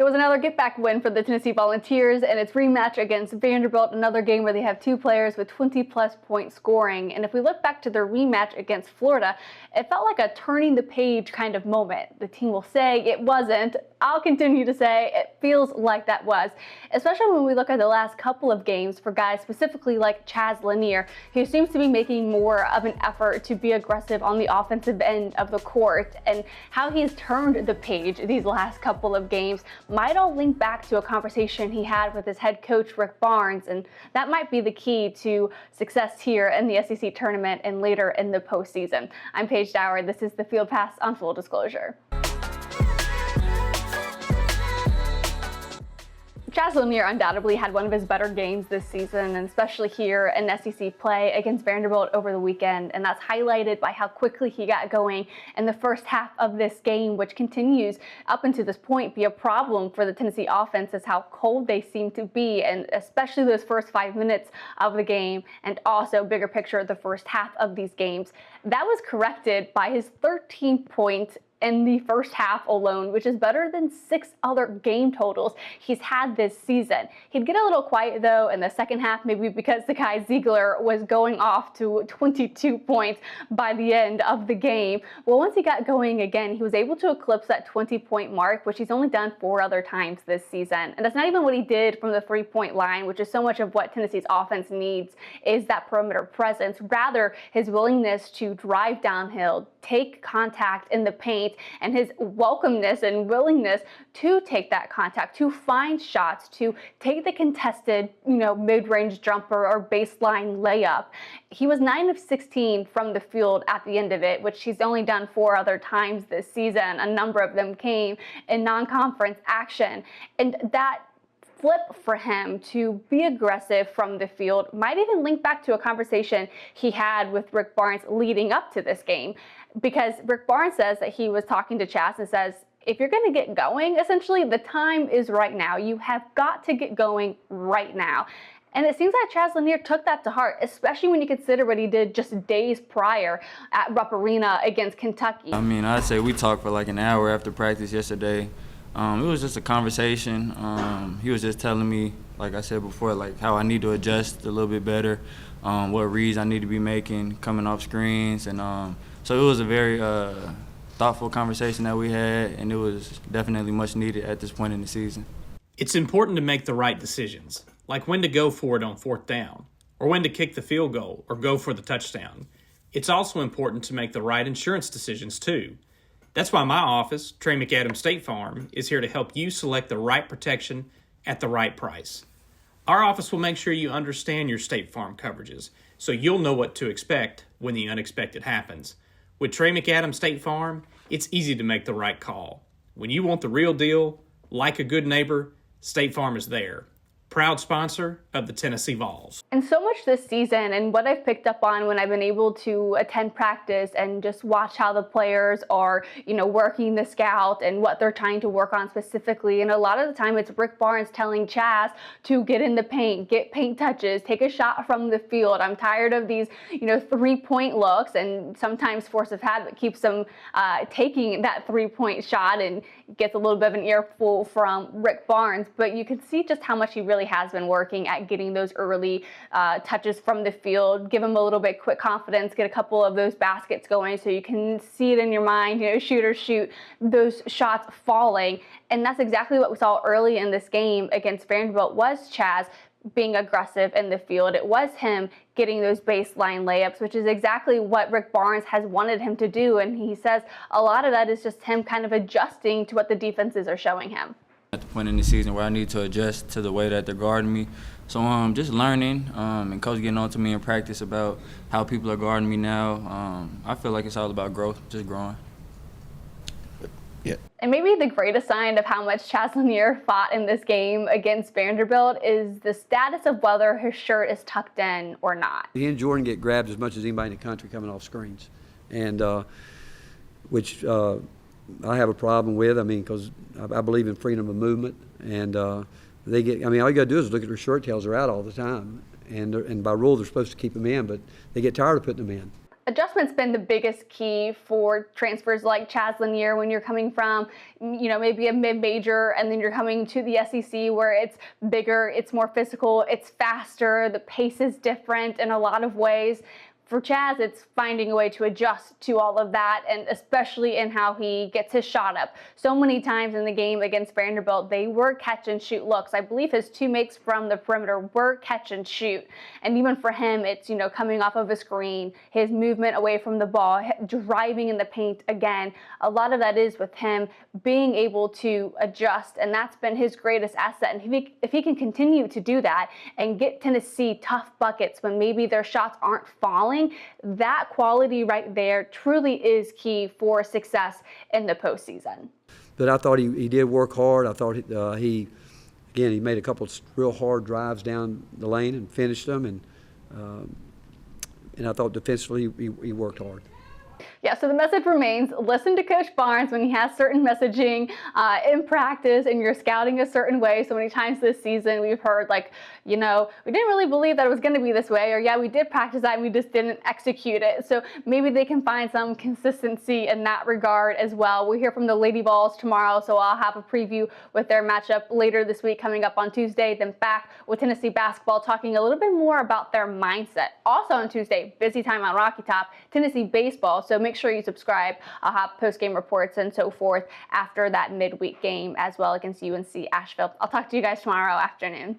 It was another get-back win for the Tennessee Volunteers and its rematch against Vanderbilt, another game where they have two players with 20-plus point scoring. And if we look back to their rematch against Florida, it felt like a turning-the-page kind of moment. The team will say it wasn't. I'll continue to say it feels like that was, especially when we look at the last couple of games for guys specifically like Chaz Lanier, who seems to be making more of an effort to be aggressive on the offensive end of the court, and how he's turned the page these last couple of games might all link back to a conversation he had with his head coach, Rick Barnes, and that might be the key to success here in the SEC tournament and later in the postseason. I'm Paige Dower. This is the Field Pass on Full Disclosure. Chaz Lanier undoubtedly had one of his better games this season, and especially here in SEC play against Vanderbilt over the weekend, and that's highlighted by how quickly he got going in the first half of this game, which continues up until this point be a problem for the Tennessee offense, is how cold they seem to be, and especially those first 5 minutes of the game, and also bigger picture the first half of these games. That was corrected by his 13 points in the first half alone, which is better than 6 other game totals he's had this season. He'd get a little quiet though in the second half, maybe because the guy Ziegler was going off to 22 points by the end of the game. Well, once he got going again, he was able to eclipse that 20-point mark, which he's only done 4 other times this season. And that's not even what he did from the 3-point line, which is so much of what Tennessee's offense needs, is that perimeter presence. Rather, his willingness to drive downhill, take contact in the paint, and his welcomeness and willingness to take that contact, to find shots, to take the contested, mid-range jumper or baseline layup. He was 9 of 16 from the field at the end of it, which he's only done 4 other times this season. A number of them came in non-conference action. And that flip for him to be aggressive from the field might even link back to a conversation he had with Rick Barnes leading up to this game, because Rick Barnes says that he was talking to Chaz and says, if you're going to get going, essentially the time is right now. You have got to get going right now. And it seems like Chaz Lanier took that to heart, especially when you consider what he did just days prior at Rupp Arena against Kentucky. I'd say we talked for like an hour after practice yesterday. It was just a conversation. He was just telling me, like I said before, like how I need to adjust a little bit better, what reads I need to be making coming off screens. And so it was a very thoughtful conversation that we had, and it was definitely much needed at this point in the season. It's important to make the right decisions, like when to go for it on 4th down, or when to kick the field goal or go for the touchdown. It's also important to make the right insurance decisions too. That's why my office, Trey McAdams State Farm, is here to help you select the right protection at the right price. Our office will make sure you understand your State Farm coverages, so you'll know what to expect when the unexpected happens. With Trey McAdams State Farm, it's easy to make the right call. When you want the real deal, like a good neighbor, State Farm is there. Proud sponsor of the Tennessee Vols. And so much this season, and what I've picked up on when I've been able to attend practice and just watch how the players are, working the scout and what they're trying to work on specifically. And a lot of the time it's Rick Barnes telling Chaz to get in the paint, get paint touches, take a shot from the field. I'm tired of these, 3-point looks, and sometimes force of habit keeps them taking that 3-point shot and gets a little bit of an earful from Rick Barnes. But you can see just how much he really has been working at getting those early touches from the field, give him a little bit quick confidence, get a couple of those baskets going so you can see it in your mind, shoot those shots falling. And that's exactly what we saw early in this game against Vanderbilt, was Chaz being aggressive in the field. It was him getting those baseline layups, which is exactly what Rick Barnes has wanted him to do. And he says a lot of that is just him kind of adjusting to what the defenses are showing him. At the point in the season where I need to adjust to the way that they're guarding me. So just learning, and coach getting on to me in practice about how people are guarding me now. I feel like it's all about growth, just growing. Yeah. And maybe the greatest sign of how much Chaz Lanier fought in this game against Vanderbilt is the status of whether his shirt is tucked in or not. He and Jordan get grabbed as much as anybody in the country coming off screens, and which I have a problem with. Because I believe in freedom of movement, and they get. All you got to do is look at their shirt tails are out all the time, and by rule they're supposed to keep them in, but they get tired of putting them in. Adjustment's been the biggest key for transfers like Chaz Lanier when you're coming from, maybe a mid-major and then you're coming to the SEC where it's bigger, it's more physical, it's faster, the pace is different in a lot of ways. For Chaz, it's finding a way to adjust to all of that, and especially in how he gets his shot up. So many times in the game against Vanderbilt, they were catch and shoot looks. I believe his 2 makes from the perimeter were catch and shoot. And even for him, it's, coming off of a screen, his movement away from the ball, driving in the paint again. A lot of that is with him being able to adjust, and that's been his greatest asset. And if he can continue to do that and get Tennessee tough buckets when maybe their shots aren't falling, that quality right there truly is key for success in the postseason. But I thought he did work hard. I thought he made a couple of real hard drives down the lane and finished them, and I thought defensively he worked hard. Yeah, so the message remains, listen to Coach Barnes when he has certain messaging in practice and you're scouting a certain way. So many times this season we've heard we didn't really believe that it was going to be this way, or yeah, we did practice that and we just didn't execute it. So maybe they can find some consistency in that regard as well. We'll hear from the Lady Vols tomorrow, so I'll have a preview with their matchup later this week coming up on Tuesday, then back with Tennessee basketball talking a little bit more about their mindset. Also on Tuesday, busy time on Rocky Top, Tennessee baseball, so make sure you subscribe. I'll have post-game reports and so forth after that midweek game as well against UNC Asheville. I'll talk to you guys tomorrow afternoon.